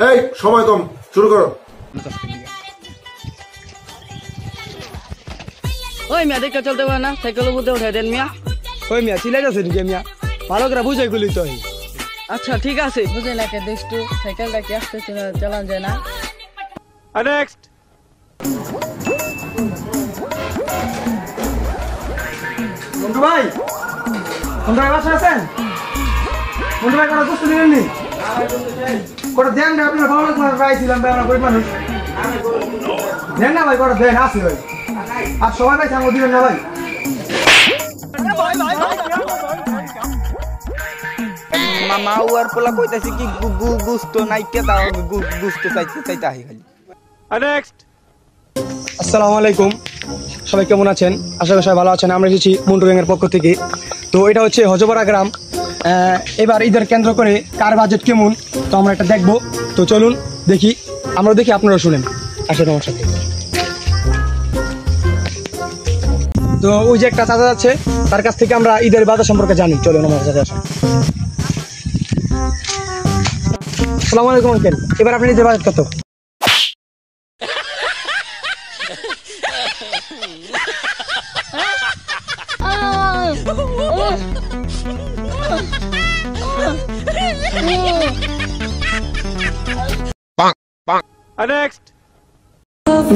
এই সময় কম, শুরু করো। ওই মিয়া দেখতে চলতে পারে না, সাইকেলের মধ্যে উঠে দেন মিয়া। ওই মিয়া চিলাই যাচ্ছে নাকি মিয়া? ভালো করে বুঝাই গুলি তো। আচ্ছা ঠিক আছে, বুঝে না কে দেখটু সাইকেলটা কি আসতে চালান যায় না। নেক্সট মন্টু ভাই, মন্টু ভাই বাসা আছেন? মন্টু ভাই কোনো বুঝতে দিলেননি? কোটা দেন না, আপনার ভালো লাগলো পাইছিলাম ভাই, আমরা গরিব মানুষ। দেন না ভাই, কোটা দেন, আসি ভাই। আর সবাই ভাই সামনে দিবেন না ভাই। মামা ওর পোলা কইতাছি কি গুস্ত নাই কে দাও, গুস্ত চাইতে আহি খালি। নেক্সট আসসালামু আলাইকুম, সবাই কেমন আছেন? আশা করি সবাই ভালো আছেন। আমরা এসেছি মন্টু গ্যাংয়ের পক্ষ থেকে। তো এটা হচ্ছে হজবরা গ্রাম। এবার ঈদের কেন্দ্র করে কার বাজেট কেমন, তো আমরা এটা দেখবো। তো চলুন দেখি, আমরা দেখি আপনারা শুনেন। আসেন আমার সাথে। তো ওই যে একটা চাচা যাচ্ছে, তার কাছ থেকে আমরা ঈদের বাজার সম্পর্কে জানি। চলুন আমার সাথে আসেন। আসসালামু আলাইকুম আঙ্কেল, এবার আপনি ঈদের বাজেট কত?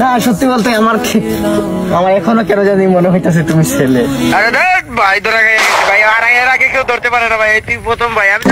না সত্যি বলতে আমার এখনো কেন জানি মনে হইতাছে তুমি ছেলে। আরে ভাই ধরে ভাই আর এর আগে কেউ ধরতে পারে না ভাই, তুই প্রথম ভাই। আমি